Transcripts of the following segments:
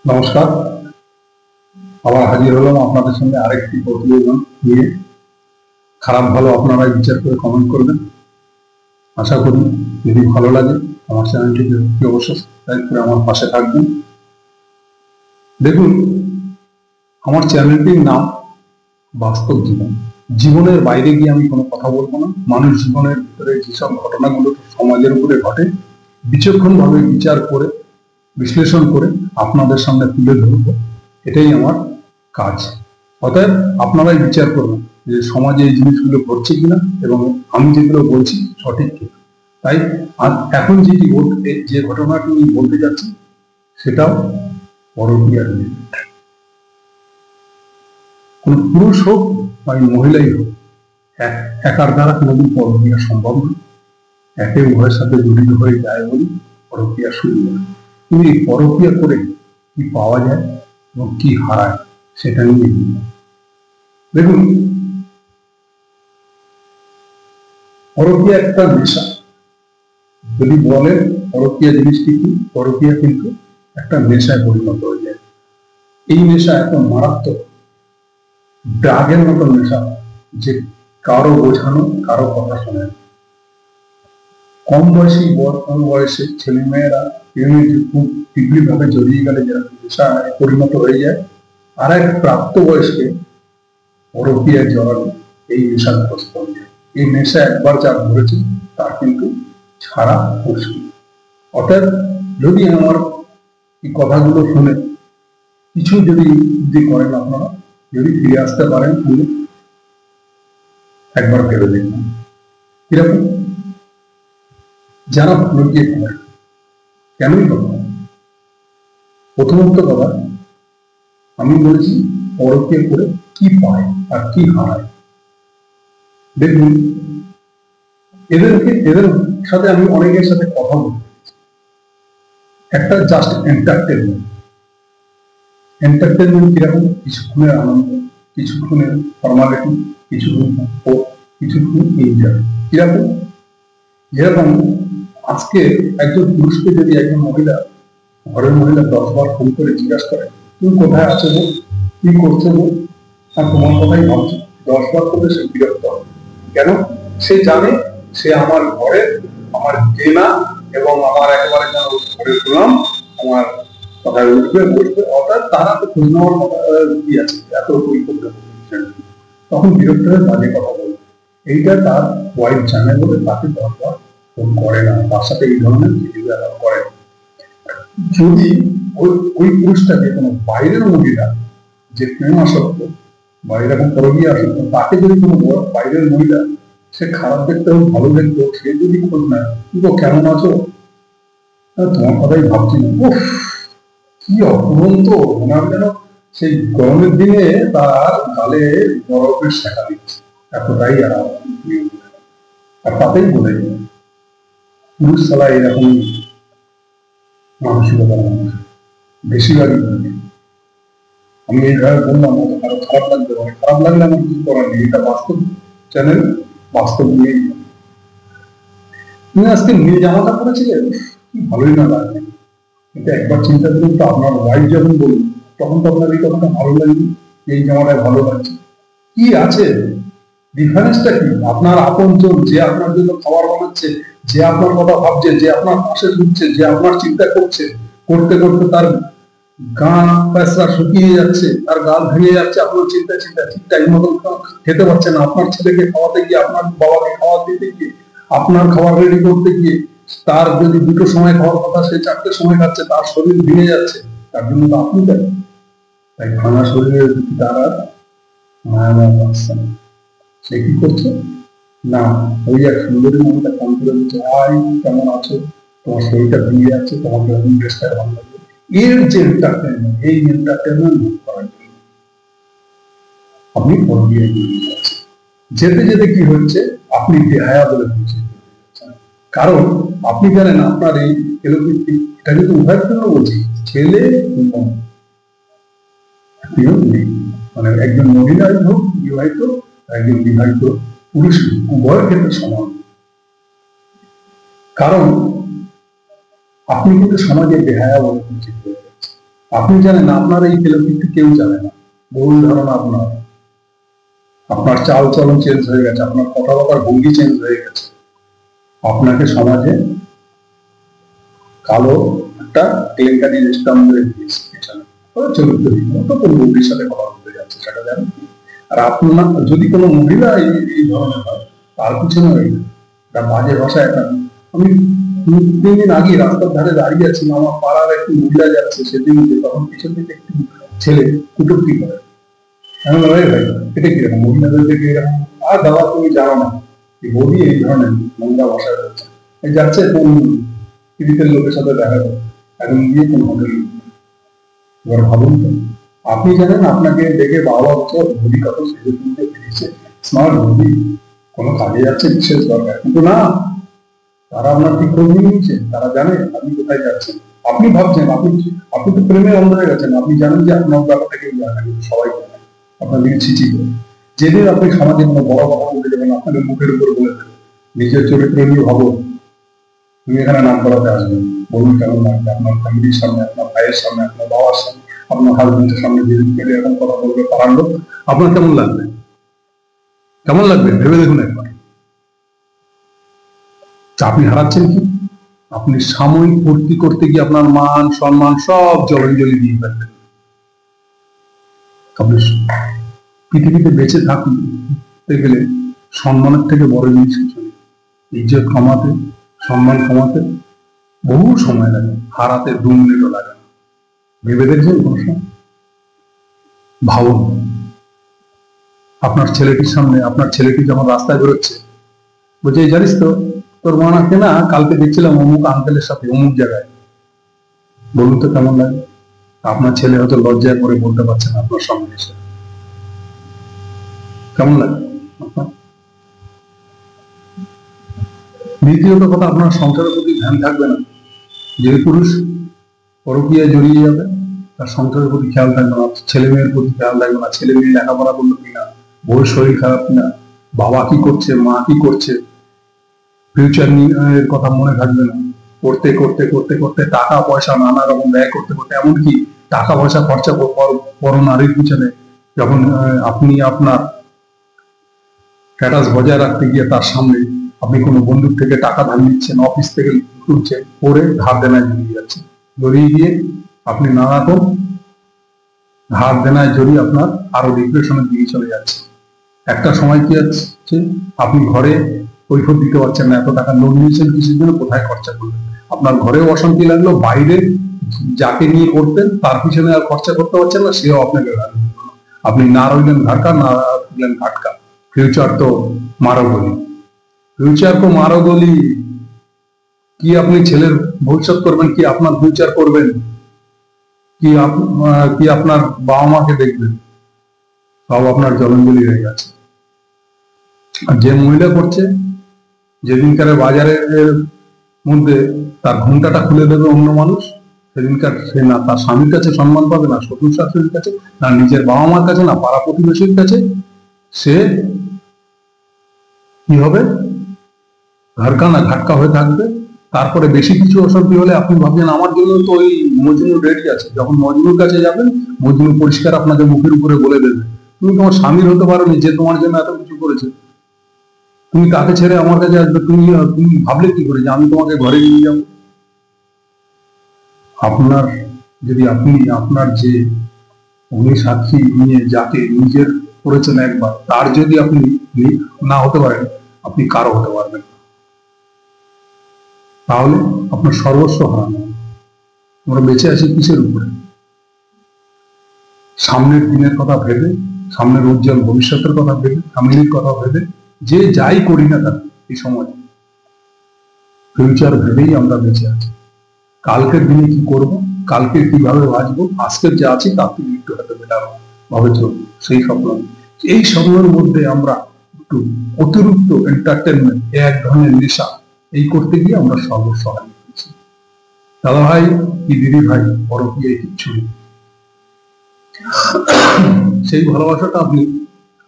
নমস্কার। আবার হাজির হলাম আপনাদের সঙ্গে আরেকটি প্রতিবেদন নিয়ে। খারাপ ভালো আপনারা বিচার করে কমেন্ট করবেন। আশা করি যদি ভালো লাগে আমার চ্যানেলটিকে অবশ্যই সাবস্ক্রাইব করে আমার পাশে থাকবেন। দেখুন, আমার চ্যানেলটির নাম বাস্তব জীবন। জীবনের বাইরে গিয়ে আমি কোনো কথা বলবো না। মানুষ জীবনের ভিতরে যেসব ঘটনাগুলো সমাজের উপরে ঘটে বিচক্ষণভাবে বিচার করে বিশ্লেষণ করে আপনাদের সামনে তুলে ধরবো, এটাই আমার কাজ। অতএব আপনারাই বিচার করবেন যে সমাজে এই জিনিসগুলো ঘটছে কিনা এবং আমি যেগুলো বলছি সঠিক কিনা। তাই এখন যে ঘটনাটি আমি বলতে যাচ্ছি সেটাও পরকীয়া রিলেটেড। কোন পুরুষ হোক বা মহিলাই হোক, একার দ্বারা কোনোদিন পরকীয়া সম্ভব নয়। একে উভয়ের সাথে জড়িত হয়ে যায় বলি পরকীয়া শুরু হয়। কিন্তু এই পরকীয়া করে কি পাওয়া যায় এবং কি হারায় সেটা নিয়ে দেখুন। পরকীয়া একটা নেশা। যদি বলেন পরকীয়া জিনিসটি কি, পরকীয়া কিন্তু একটা নেশায় পরিণত হয়ে যায়। এই নেশা এত মারাত্মক, ড্রাগের মতো নেশা যে কারো বোঝানো, কারো কথা শোনে না। কম বয়সে ছেলে মেয়েরা খুব তীব্র ভাবে জড়িয়ে গেলে যেরকম নেশা পরিণত হয়ে যায়, আর এক প্রাপ্তবয়স্কে পরকীয়ায় জড়ানো এই নেশাগ্রস্ত হয়ে যায়। এই নেশা একবার যা ধরেছে তা কিন্তু ছাড়া মুশকিল। অর্থাৎ যদি আমার এই কথাগুলো শুনে কিছু যদি করেন, আপনারা যদি ফিরে আসতে পারেন তাহলে একবার ভেবে দেখবেন কিরকম। যারা পরকীয়া করে কেনই কথা, প্রথমত কথা আমি বলছি পরকীয়া করে কি পায় আর কি হারায়। দেখুন, এদের সাথে আমি অনেকের সাথে কথা বলি। একটা জাস্ট এন্টারটেনমেন্ট কিরকম, কিছুক্ষণের আনন্দ, কিছুক্ষণের ফর্মালিটি, কিছুক্ষণ এনজয়। কিরকম, যেরকম আজকে একজন পুরুষকে যদি একজন মহিলা, ঘরের মহিলা 10 বার ফোন করে জিজ্ঞাসা করে তুমি কোথায় আছো গো, কি করছো গো, আর তোমার কথাই ভাবছি, 10 বার করে সে বিরক্ত হবে। কেন? সে জানে সে আমার ঘরের, আমার কেনা এবং আমার একেবারে যেন ঘরে শুনলাম আমার কথায় উঠবে বসবে। অর্থাৎ তারা তো খোঁজ নেওয়ার কথা কি আছে, এত বই করতে তখন বিরক্ত হয়ে বাজে কথা বলবে। এইটা তার ওয়াইফ জানে বলে তাকে 10 বার ফোন করে না, তার সাথে এই ধরনের ভিডিও অ্যালাউ করে। যদি ওই পুরুষটাকে কোনো বাইরের মহিলা যে প্রেম আসক্ত বা এরকম পরকীয়া আসক্ত, তাকে যদি কোনো বাইরের মহিলা, সে খারাপ দেখতে হোক ভালো দেখতে হোক, সে যদি খোঁজ নেয় তো কেমন আছো, তোমার কথাই ভাবছি, উফ কি অপরন্ত, ওনার যেন সেই গরমের দিনে তার গালে বরফের শেখা দিচ্ছে, এতটাই আরাম। আর তাতেই বলে পুরুষ ছাড়া এরকম মানসিকতার মানুষ বেশিরভাগই বলে। আমি এইভাবে বললাম কারো খারাপ লাগবে, মানে খারাপ লাগলে আমার কিছু করার নেই, এটা বাস্তব চ্যানেল, বাস্তব নিয়েই। তুমি আজকে মেয়ে জামাটা পড়েছিলেন, কি ভালোই না লাগবে, কিন্তু একবার চিন্তা করুন তো, আপনার ওয়াইফ যখন বলুন তখন তো আপনার এই কথাটা ভালো লাগবে, এই জামাটায় ভালো লাগছে। কি আছে ডিফারেন্সটা কি? আপনার আপনজন, যে আপনার জন্য খাবার বানাচ্ছে, যে আপনার কথা ভাবছে, যে আপনার পাশে ঘুরছে, যে আপনার চিন্তা করছে, করতে করতে তার গা পেঁচড়া শুকিয়ে যাচ্ছে, তার গাল ভেঙে যাচ্ছে, আপনার চিন্তা ঠিক টাইম মতো খেতে পারছে না, আপনার ছেলেকে খাওয়াতে গিয়ে, আপনার বাবাকে খাওয়া দিতে গিয়ে, আপনার খাবার রেডি করতে গিয়ে, তার যদি 2টোর সময় খাওয়ার কথা সে 4টের সময় খাচ্ছে, তার শরীর ভেঙে যাচ্ছে, তার জন্য তো আপনি দেন। তাই ভাঙা শরীরের প্রতি তার আর মায়া পাচ্ছে না। সে কি করছে না, ওই এক সুন্দরী মহিলা ফোন করে বলছে হাই কেমন আছো, তোমার শরীরটা ভেঙে যাচ্ছে, তোমাকে অন্য ড্রেসটা ভালো লাগবে। এর যে এন্টারটেনমেন্ট, এই এন্টারটেনমেন্ট করার জন্য আপনি পরকীয়ায় জড়িয়ে যাচ্ছেন। যেতে যেতে কি হচ্ছে, আপনি বেহায়া বলে পরিচিত হয়ে যাচ্ছেন। কারণ আপনি জানেন আপনার এই এলোপিটি, এটা কিন্তু উভয়ের জন্য বলছি, ছেলে এবং মেয়ে, মানে একজন মহিলাই হোক বিবাহিত, একজন বিবাহিত পুরুষ, উভয়ের ক্ষেত্রে সমান। কারণ আপনি কিন্তু সমাজে বেহায়া বলে পরিচিত হয়ে যাচ্ছেন। আপনি জানেন আপনার এই ফিলোসফি কেউ জানে না। ভুল ধারণা আপনার। আপনার চাল চলন চেঞ্জ হয়ে গেছে, আপনার কথাবার্তার ভঙ্গি চেঞ্জ হয়ে গেছে। আপনাকে সমাজে কালো একটা কেলেঙ্কারি রেস্টাম করে দিয়েছে পিছনে, চরিত্রহীন মতো কোনো মুভির সাথে কথা বলতে যাচ্ছে, সেটা জানেন। আর আপনার যদি কোনো মহিলা এই ধরনের হয়, তার পিছনে একটা বাজে ভাষা একটা, আমি 2-3 দিন আগে রাস্তার ধারে দাঁড়িয়ে আছি, আমার পাড়ার একটি মহিলা যাচ্ছে সেদিন, তখন পিছন থেকে একটি ছেলে কুটুক্তি করে। আমি ভাই ভাই এটা কিরকম মহিলাদের থেকে এরকম, আর দাদা তুমি জানো না বলি এই ধরনের নোংরা ভাষা যাচ্ছে, যাচ্ছে কোন পীড়িতের লোকের সাথে দেখা করে, এখন গিয়ে কোন হোটেল। এবার ভাবুন তো, আপনি জানেন আপনাকে দেখে বাবা বছর ভুলি কত সেজে তুলতে ফিরেছে, স্মার্ট ভুলি কোনো কাজে যাচ্ছে বিশেষ দরকার, কিন্তু না, তারা আপনার ঠিক খোঁজ নিয়ে নিচ্ছে, তারা জানে আপনি কোথায় যাচ্ছেন। আপনি ভাবছেন আপনি তো প্রেমে অন্ধ হয়ে গেছেন, আপনি জানেন যে আপনার ব্যাপারটা কেউ জানে না, কিন্তু সবাই জানে আপনার দিকে ছিচি করে। যেদিন আপনি সমাজে কোনো বড় কথা বলতে যাবেন, আপনাদের মুখের উপর বলে দেবেন নিজের চরিত্র নিয়ে ভাবো, তুমি এখানে নাম করাতে আসবেন, বলুন কেমন লাগবে আপনার ফ্যামিলির সামনে, আপনার ভাইয়ের সামনে, আপনার বাবার সামনে, আপনার হাজবেন্ডের সামনে যেদিন পেলে এরকম কথা বলবে পারার লোক, আপনার কেমন লাগবে? কেমন লাগবে ভেবে দেখুন একবার। আপনি হারাচ্ছেন কি? আপনি সাময়িক ভর্তি করতে গিয়ে আপনার মান সম্মান সব জলাঞ্জলি দিয়ে ফেলবেন। আপনি পৃথিবীতে বেঁচে থাকতে গেলে সম্মানের থেকে বড় জিনিস কিছু নেই। ইজ্জত কমাতে, সম্মান কমাতে বহু সময় লাগে, হারাতে 2 মিনিটও লাগে না। ভেবে দেখবেন কোনো সময়? ভাবুন, আপনার ছেলেটির সামনে, আপনার ছেলেটি যখন রাস্তায় বেরোচ্ছে, বলছে এই জানিস তো তোর মানাকে না কালকে দেখছিলাম অমুক আঙ্কেলের সাথে অমুক জায়গায়। বলুন তো কেমন লাগে? আপনার ছেলে হয়তো লজ্জায় করে বলতে পারছে না আপনার সামনে এসে, কেমন লাগে আপনার? দ্বিতীয়ত কথা, আপনার সংসারের প্রতি ধ্যান থাকবে না। যে পুরুষ পরকীয়ায় জড়িয়ে যাবে, তার সংসারের প্রতি খেয়াল থাকবে না, ছেলে মেয়ের প্রতি খেয়াল থাকবে না, ছেলে মেয়ে লেখাপড়া করলো কিনা, বউয়ের শরীর খারাপ কিনা, বাবা কি করছে, মা কি করছে, ফিউচার এর কথা মনে থাকবে না। করতে করতে করতে করতে টাকা পয়সা নানা রকম ব্যয় করতে করতে, এমনকি টাকা পয়সা খরচা পর নারীর পিছনে, যখন আপনি আপনার স্ট্যাটাস বজায় রাখতে গিয়ে তার সামনে আপনি কোনো বন্ধুর থেকে টাকা ধার নিচ্ছেন, অফিস থেকে তুলছেন, পরে ধার দেনায় জড়িয়ে যাচ্ছে, জড়িয়ে গিয়ে আপনি নানা রকম ধার দেনায় জড়িয়ে আপনার আরো ডিপ্রেশনের দিকে চলে যাচ্ছে। একটা সময় কি হচ্ছে, আপনি ঘরে কৈফত দিতে পারছেন না, এত টাকা লোন নিয়েছেন কিসের জন্য, কোথায় খরচা করবেন। আপনার ঘরেও অশান্তি লাগলো, বাইরে যাকে নিয়ে করতেন তার পিছনে আর খরচা করতে পারছেন না, সেও আপনাকে আপনি না রইলেন ঘাটকা, না রইলেন ঘাটকা। ফিউচার তো মারো গলি, ফিউচার তো মারো গলি। কি আপনি ছেলের ভবিষ্যৎ করবেন, কি আপনার ফিউচার করবেন, কি আপনার বাবা মাকে দেখবেন, সব আপনার জলাঞ্জলি হয়ে গেছে। আর যে মহিলা করছে, যেদিনকার বাজারের মধ্যে তার ঘুমটাটা খুলে দেবে অন্য মানুষ, সেদিনকার সে না তার স্বামীর কাছে সম্মান পাবে, না শ্বশুর শাশুড়ির কাছে, না নিজের বাবা মার কাছে, না পাড়া প্রতিবেশীর কাছে। সে কি হবে, ঘরকা না ঘাটকা হয়ে থাকবে। তারপরে বেশি কিছু অশান্তি হলে আপনি ভাবছেন আমার জন্য তো ওই মজনু রেডি আছে, যখন মজনুর কাছে যাবেন, মজনু পরিষ্কার আপনাকে মুখের উপরে বলে দেবে, তুমি তোমার স্বামীর হতে পারোনি যে তোমার জন্য এত কিছু করেছে, তুমি কাকে ছেড়ে আমার কাছে আসবে, তুমি ভাবলে কি করে যে আমি তোমাকে ঘরে নিয়ে যাবো। আপনার যদি আপনার যে উনি সাক্ষী নিয়ে যাকে নিজের করেছেন একবার, তার যদি আপনি না হতে পারেন, আপনি কারো হতে পারবেন না। তাহলে আপনার সর্বস্ব হারানো। আমরা বেঁচে আছি কিসের উপরে? সামনের দিনের কথা ভেবে, সামনের উজ্জ্বল ভবিষ্যতের কথা ভেবে, ফ্যামিলির কথা ভেবে, যে যাই করি না কেন এই সময় ফিউচার ভেবেই আমরা বেঁচে আছি। কালকের দিনে কি করব, কালকে কিভাবে বাঁচবো, আজকের যা আছি তার থেকে একটু হয়তো বেটার ভাবে চলবো, সেই স্বপ্ন। এই স্বপ্নের মধ্যে আমরা একটু অতিরিক্ত এন্টারটেনমেন্ট, এক ধরনের নেশা, এই করতে গিয়ে আমরা সর্বস্ব হারিয়ে ফেলছি। দাদা ভাই কি দিদি ভাই, পরকীয়ায় কিচ্ছু নেই। সেই ভালোবাসাটা আপনি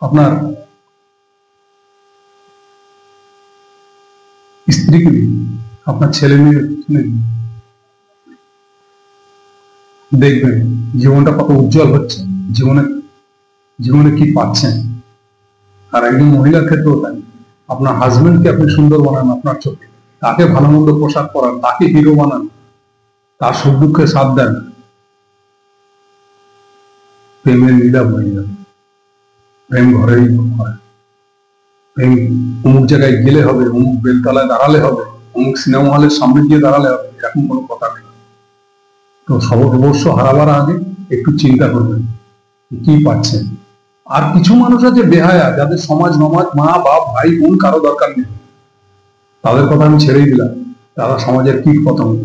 আপনার স্ত্রীকে দিন, আপনার ছেলে মেয়ে দেখবেন জীবনটা কত উজ্জ্বল হচ্ছে, জীবনে জীবনে কি পাচ্ছেন। আর একজন মহিলার ক্ষেত্রেও তাই, আপনার হাজবেন্ডকে আপনি সুন্দর বানান আপনার চোখে, তাকে ভালো মন্দ পোশাক পরান, তাকে হিরো বানান, তার সুখ দুঃখে সাথ দেন, প্রেমের লীলা বয়ে যাবে। প্রেম ঘরেই হয়। প্রেম অমুক জায়গায় গেলে হবে, অমুক বেলতলায় দাঁড়ালে হবে, অমুক সিনেমা হলের সামনে গিয়ে দাঁড়ালে হবে, এরকম কোনো কথা নেই। তো সর্বস্ব হারাবার আগে একটু চিন্তা করবেন কি পাচ্ছেন। আর কিছু মানুষ আছে বেহায়া, যাদের সমাজ নমাজ মা বাপ ভাই বোন কারো দরকার নেই, তাদের কথা আমি ছেড়েই দিলাম। তারা সমাজের কীট পতঙ্গ।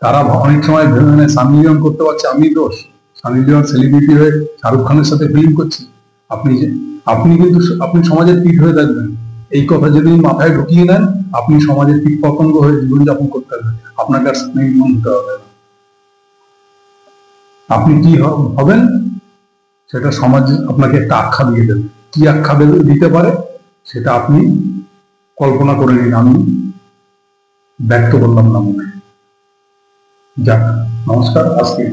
তারা অনেক সময় ভেবে নেয় সানি লিওন করতে পারছে আমি দোষ, সানি লিওন সেলিব্রিটি হয়ে শাহরুখ খানের সাথে ফিল্ম করছে। আপনি কিন্তু আপনি সমাজের কীট হয়ে থাকবেন। এই কথা যদি মাথায় ঢুকিয়ে নেন, আপনি সমাজের কীট পতঙ্গ হয়ে জীবনযাপন করতে হবে। আপনাকে আর সানি লিওন হতে হবে না। আপনি কি হবেন সেটা সমাজ আপনাকে একটা আখ্যা দিয়ে দেবে। কি আখ্যা দিতে পারে সেটা আপনি কল্পনা করে নিন, আমি ব্যক্ত করলাম না মনে। যাক, নমস্কার, আজকে